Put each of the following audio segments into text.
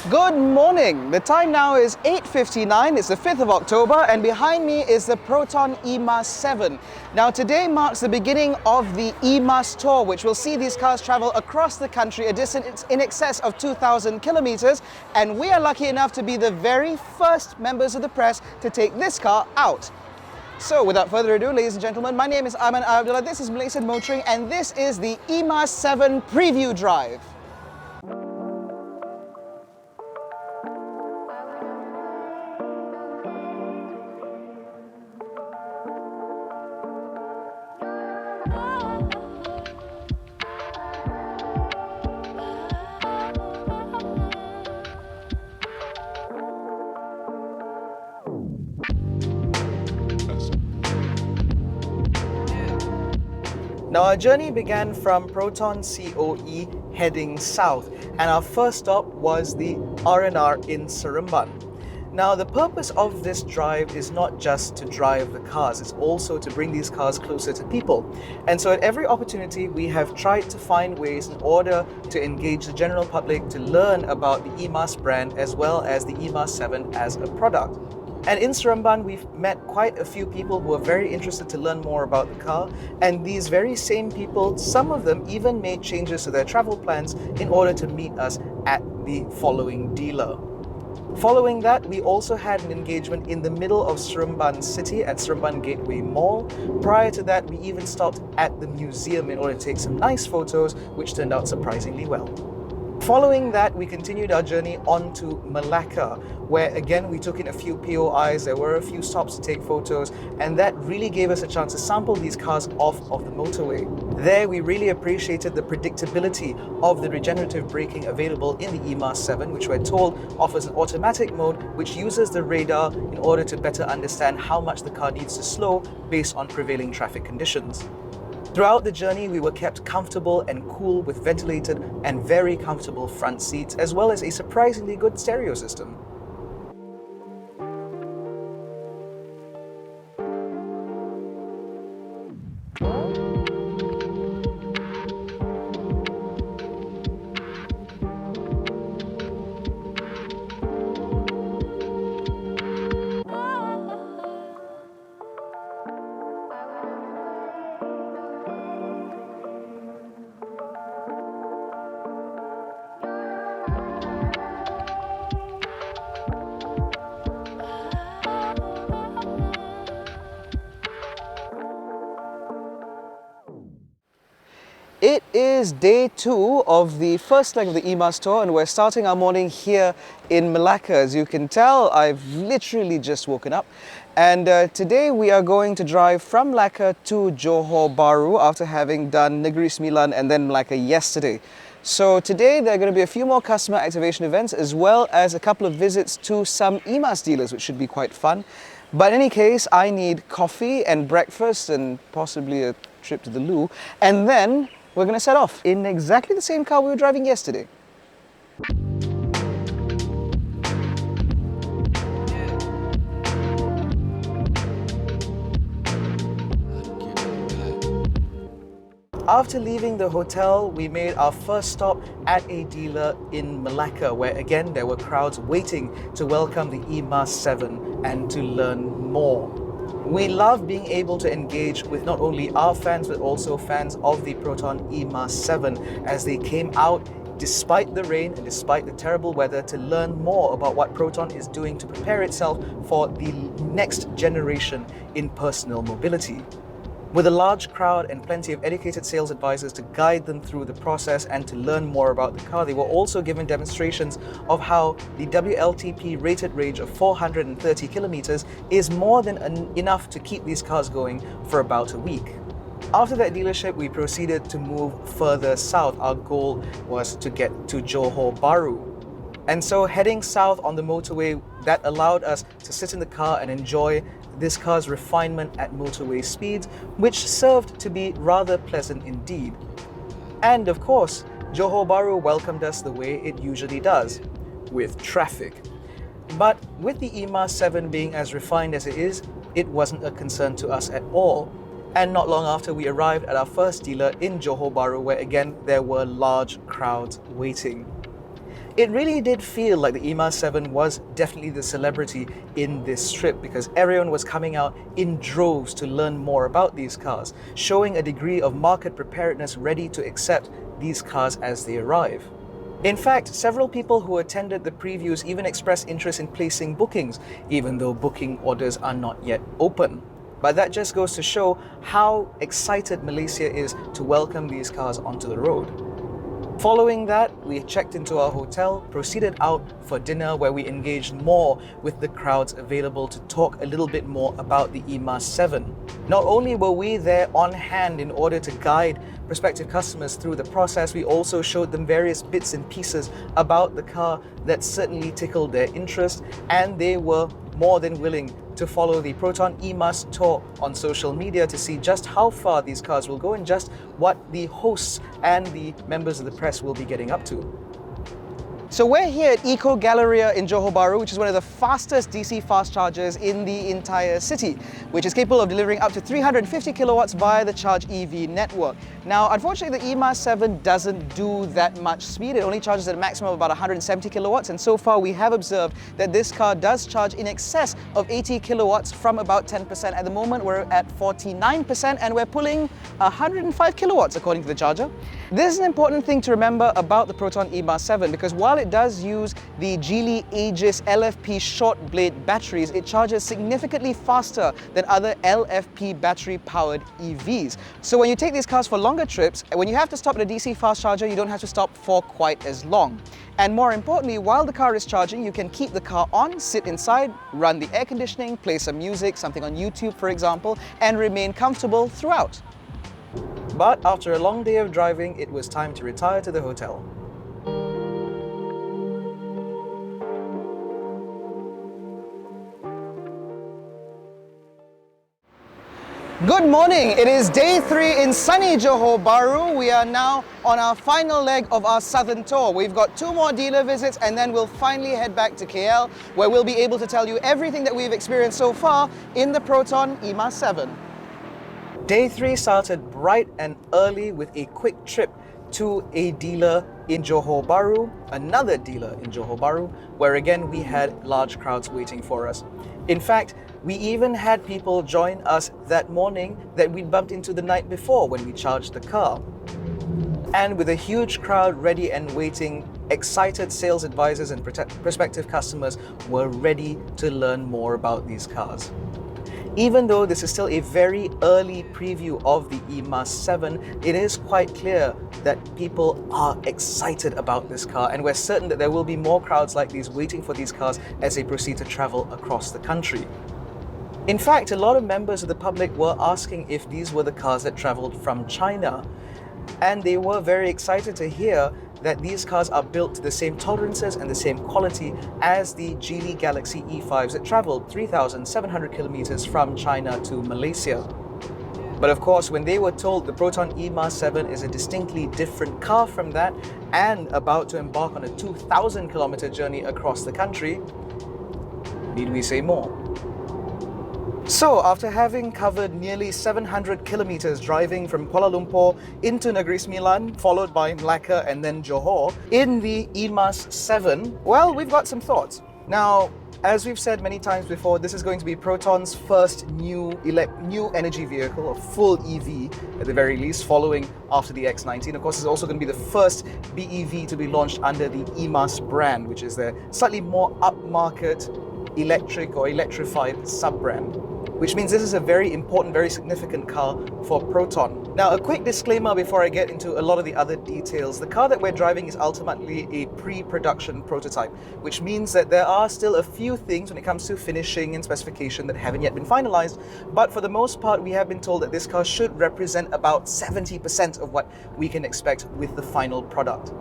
Good morning. The time now is 8:59. It's the 5th of October and behind me is the PROTON E.MAS 7. Now today marks the beginning of the E.MAS tour, which will see these cars travel across the country, a distance in excess of 2,000 kilometers, and we are lucky enough to be the very first members of the press to take this car out. So without further ado, ladies and gentlemen, my name is Ayman Abdullah, this is Malaysian Motoring, and this is the E.MAS 7 preview drive. Now our journey began from Proton COE heading south, and our first stop was the R&R in Sembilan. Now the purpose of this drive is not just to drive the cars, it's also to bring these cars closer to people. And so at every opportunity we have tried to find ways in order to engage the general public to learn about the E.MAS brand as well as the E.MAS 7 as a product. And in Sembilan, we've met quite a few people who are very interested to learn more about the car. And these very same people, some of them even made changes to their travel plans in order to meet us at the following dealer. Following that, we also had an engagement in the middle of Sembilan City at Sembilan Gateway Mall. Prior to that, we even stopped at the museum in order to take some nice photos, which turned out surprisingly well. Following that, we continued our journey on to Melaka, where again we took in a few POIs, there were a few stops to take photos, and that really gave us a chance to sample these cars off of the motorway. There we really appreciated the predictability of the regenerative braking available in the E.MAS 7, which we're told offers an automatic mode which uses the radar in order to better understand how much the car needs to slow based on prevailing traffic conditions. Throughout the journey, we were kept comfortable and cool with ventilated and very comfortable front seats, as well as a surprisingly good stereo system. It is day 2 of the first leg of the E.MAS tour, and we're starting our morning here in Melaka. As you can tell, I've literally just woken up, and today we are going to drive from Melaka to Johor Bharu after having done Negri, Sembilan and then Melaka yesterday. So today there are going to be a few more customer activation events as well as a couple of visits to some E.MAS dealers, which should be quite fun. But in any case, I need coffee and breakfast and possibly a trip to the loo, and then we're going to set off in exactly the same car we were driving yesterday. After leaving the hotel, we made our first stop at a dealer in Melaka, where again there were crowds waiting to welcome the E.MAS 7 and to learn more. We love being able to engage with not only our fans but also fans of the PROTON E.MAS 7 as they came out despite the rain and despite the terrible weather to learn more about what PROTON is doing to prepare itself for the next generation in personal mobility. With a large crowd and plenty of educated sales advisors to guide them through the process and to learn more about the car, they were also given demonstrations of how the WLTP rated range of 430 kilometers is more than enough to keep these cars going for about a week. After that dealership, we proceeded to move further south. Our goal was to get to Johor Bharu. And so heading south on the motorway, that allowed us to sit in the car and enjoy this car's refinement at motorway speeds, which served to be rather pleasant indeed. And of course, Johor Bharu welcomed us the way it usually does, with traffic. But with the E.MAS 7 being as refined as it is, it wasn't a concern to us at all. And not long after, we arrived at our first dealer in Johor Bharu, where again there were large crowds waiting. It really did feel like the E.MAS 7 was definitely the celebrity in this trip because everyone was coming out in droves to learn more about these cars, showing a degree of market preparedness ready to accept these cars as they arrive. In fact, several people who attended the previews even expressed interest in placing bookings, even though booking orders are not yet open. But that just goes to show how excited Malaysia is to welcome these cars onto the road. Following that, we checked into our hotel, proceeded out for dinner where we engaged more with the crowds available to talk a little bit more about the E.MAS 7. Not only were we there on hand in order to guide prospective customers through the process, we also showed them various bits and pieces about the car that certainly tickled their interest, and they were more than willing to follow the Proton E.MAS tour on social media to see just how far these cars will go and just what the hosts and the members of the press will be getting up to. So we're here at Eco Galleria in Johor Bharu, which is one of the fastest DC fast chargers in the entire city, which is capable of delivering up to 350 kilowatts via the Charge EV network. Now, unfortunately, the E.MAS 7 doesn't do that much speed. It only charges at a maximum of about 170 kilowatts, and so far we have observed that this car does charge in excess of 80 kilowatts from about 10%. At the moment, we're at 49%, and we're pulling 105 kilowatts according to the charger. This is an important thing to remember about the Proton E.MAS 7 because while it does use the Geely Aegis LFP short blade batteries, it charges significantly faster than other LFP battery powered EVs. So when you take these cars for longer trips, when you have to stop at a DC fast charger, you don't have to stop for quite as long. And more importantly, while the car is charging, you can keep the car on, sit inside, run the air conditioning, play some music, something on YouTube for example, and remain comfortable throughout. But after a long day of driving, it was time to retire to the hotel. Good morning, it is day 3 in sunny Johor Bharu. We are now on our final leg of our southern tour. We've got 2 more dealer visits and then we'll finally head back to KL where we'll be able to tell you everything that we've experienced so far in the Proton E.MAS 7. Day 3 started bright and early with a quick trip to a dealer in Johor Bharu, another dealer in Johor Bharu, where again we had large crowds waiting for us. In fact, we even had people join us that morning that we'd bumped into the night before when we charged the car. And with a huge crowd ready and waiting, excited sales advisors and prospective customers were ready to learn more about these cars. Even though this is still a very early preview of the E.MAS 7, it is quite clear that people are excited about this car, and we're certain that there will be more crowds like these waiting for these cars as they proceed to travel across the country. In fact, a lot of members of the public were asking if these were the cars that traveled from China, and they were very excited to hear that these cars are built to the same tolerances and the same quality as the Geely Galaxy E5s that traveled 3,700 kilometers from China to Malaysia. But of course, when they were told the Proton E.MAS 7 is a distinctly different car from that and about to embark on a 2,000 kilometer journey across the country, need we say more? So, after having covered nearly 700 kilometers driving from Kuala Lumpur into Negri Sembilan, followed by Melaka and then Johor, in the E.MAS 7, well, we've got some thoughts. Now, as we've said many times before, this is going to be Proton's first new energy vehicle, a full EV at the very least, following after the X90. Of course, it's also going to be the first BEV to be launched under the eMAS brand, which is their slightly more upmarket electric or electrified sub-brand. Which means this is a very important, very significant car for Proton. Now, a quick disclaimer before I get into a lot of the other details. The car that we're driving is ultimately a pre-production prototype, which means that there are still a few things when it comes to finishing and specification that haven't yet been finalized. But for the most part, we have been told that this car should represent about 70% of what we can expect with the final product.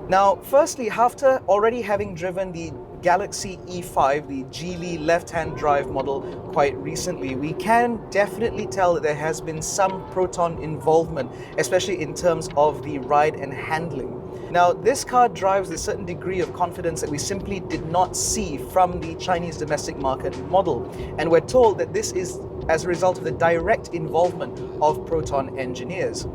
Now, firstly, after already having driven the Galaxy E5, the Geely left-hand drive model, quite recently, we can definitely tell that there has been some Proton involvement, especially in terms of the ride and handling. Now, this car drives a certain degree of confidence that we simply did not see from the Chinese domestic market model. And we're told that this is as a result of the direct involvement of Proton engineers.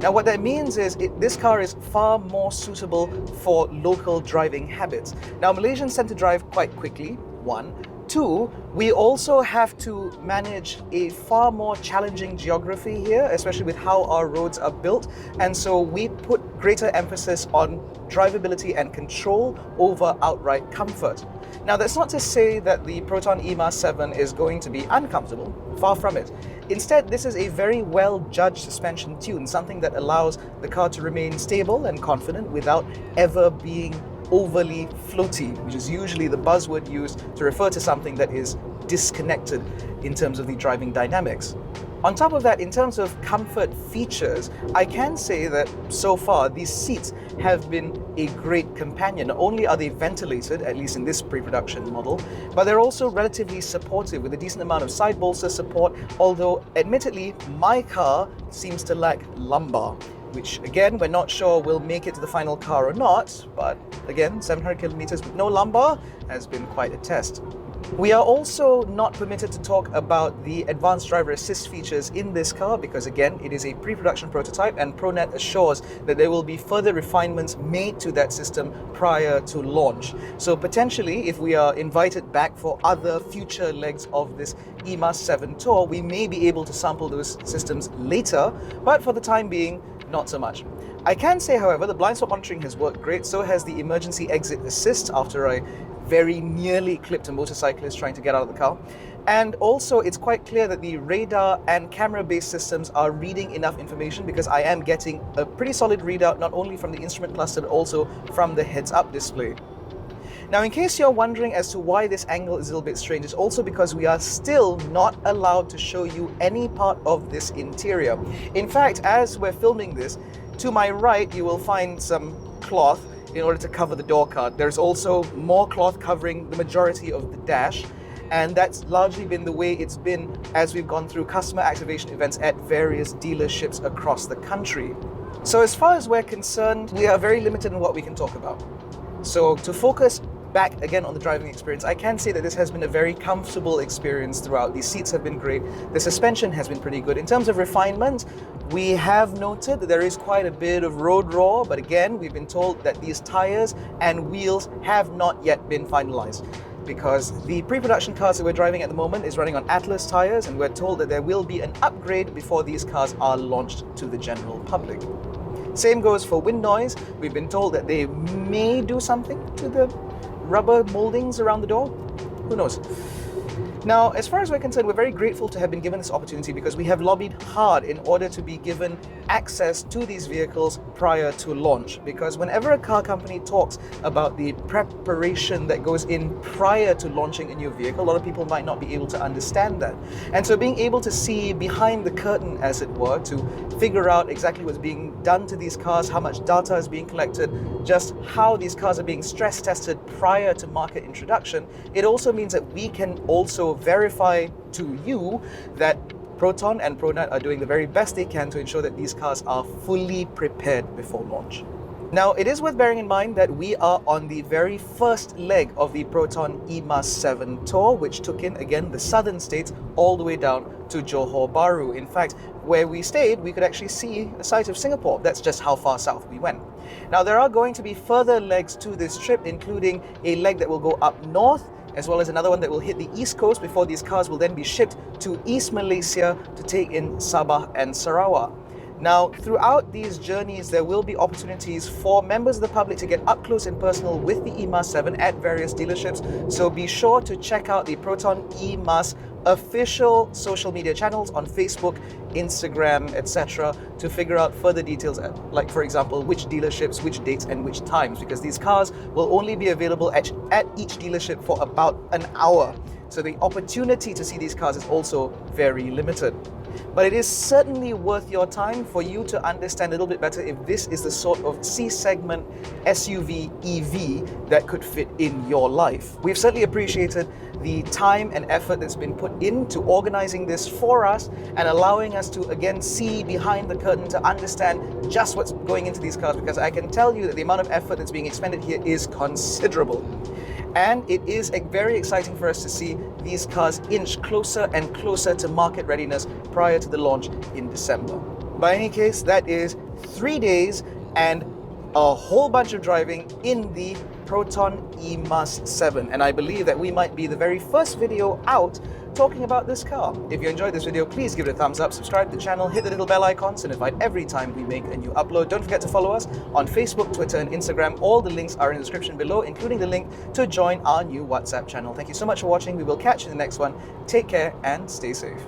Now what that means is this car is far more suitable for local driving habits. Now Malaysians tend to drive quite quickly, one. Two, we also have to manage a far more challenging geography here, especially with how our roads are built. And so we put greater emphasis on drivability and control over outright comfort. Now, that's not to say that the PROTON E.MAS 7 is going to be uncomfortable, far from it. Instead, this is a very well-judged suspension tune, something that allows the car to remain stable and confident without ever being overly floaty, which is usually the buzzword used to refer to something that is disconnected in terms of the driving dynamics. On top of that, in terms of comfort features, I can say that so far these seats have been a great companion. Not only are they ventilated, at least in this pre-production model, but they're also relatively supportive with a decent amount of side bolster support, although admittedly my car seems to lack lumbar, which again, we're not sure will make it to the final car or not, but again, 700 kilometers with no lumbar has been quite a test. We are also not permitted to talk about the advanced driver assist features in this car because again, it is a pre-production prototype and ProNet assures that there will be further refinements made to that system prior to launch. So potentially, if we are invited back for other future legs of this E.MAS 7 tour, we may be able to sample those systems later, but for the time being, not so much. I can say, however, the blind spot monitoring has worked great, so has the emergency exit assist after I very nearly clipped a motorcyclist trying to get out of the car. And also, it's quite clear that the radar and camera-based systems are reading enough information because I am getting a pretty solid readout not only from the instrument cluster but also from the heads-up display. Now, in case you're wondering as to why this angle is a little bit strange, it's also because we are still not allowed to show you any part of this interior. In fact, as we're filming this, to my right, you will find some cloth in order to cover the door card. There's also more cloth covering the majority of the dash, and that's largely been the way it's been as we've gone through customer activation events at various dealerships across the country. So as far as we're concerned, we are very limited in what we can talk about. So to focus back again on the driving experience, I can say that this has been a very comfortable experience throughout. The seats have been great. The suspension has been pretty good. In terms of refinement, we have noted that there is quite a bit of road raw, but again, we've been told that these tires and wheels have not yet been finalized because the pre-production cars that we're driving at the moment is running on Atlas tires, and we're told that there will be an upgrade before these cars are launched to the general public. Same goes for wind noise. We've been told that they may do something to the rubber moldings around the door. Who knows? Now, as far as we're concerned, we're very grateful to have been given this opportunity because we have lobbied hard in order to be given access to these vehicles prior to launch. Because whenever a car company talks about the preparation that goes in prior to launching a new vehicle, a lot of people might not be able to understand that. And so being able to see behind the curtain, as it were, to figure out exactly what's being done to these cars, how much data is being collected, just how these cars are being stress tested prior to market introduction, it also means that we can also verify to you that PROTON and ProNet are doing the very best they can to ensure that these cars are fully prepared before launch. Now, it is worth bearing in mind that we are on the very first leg of the PROTON E.MAS 7 tour, which took in, again, the southern states all the way down to Johor Bharu. In fact, where we stayed, we could actually see a sight of Singapore. That's just how far south we went. Now, there are going to be further legs to this trip, including a leg that will go up north, as well as another one that will hit the East Coast before these cars will then be shipped to East Malaysia to take in Sabah and Sarawak. Now, throughout these journeys, there will be opportunities for members of the public to get up close and personal with the E.MAS 7 at various dealerships. So be sure to check out the PROTON E.MAS official social media channels on Facebook, Instagram, etc. to figure out further details, like for example, which dealerships, which dates and which times, because these cars will only be available at each dealership for about an hour. So the opportunity to see these cars is also very limited. But it is certainly worth your time for you to understand a little bit better if this is the sort of C-segment SUV EV that could fit in your life. We've certainly appreciated the time and effort that's been put into organizing this for us and allowing us to again see behind the curtain to understand just what's going into these cars, because I can tell you that the amount of effort that's being expended here is considerable. And it is very exciting for us to see these cars inch closer and closer to market readiness prior to the launch in December. By any case, that is 3 days and a whole bunch of driving in the PROTON E.MAS 7, and I believe that we might be the very first video out talking about this car. If you enjoyed this video, please give it a thumbs up, subscribe to the channel, hit the little bell icon so notified every time we make a new upload. Don't forget to follow us on Facebook, Twitter and Instagram. All the links are in the description below, including the link to join our new WhatsApp channel. Thank you so much for watching. We will catch you in the next one. Take care and stay safe.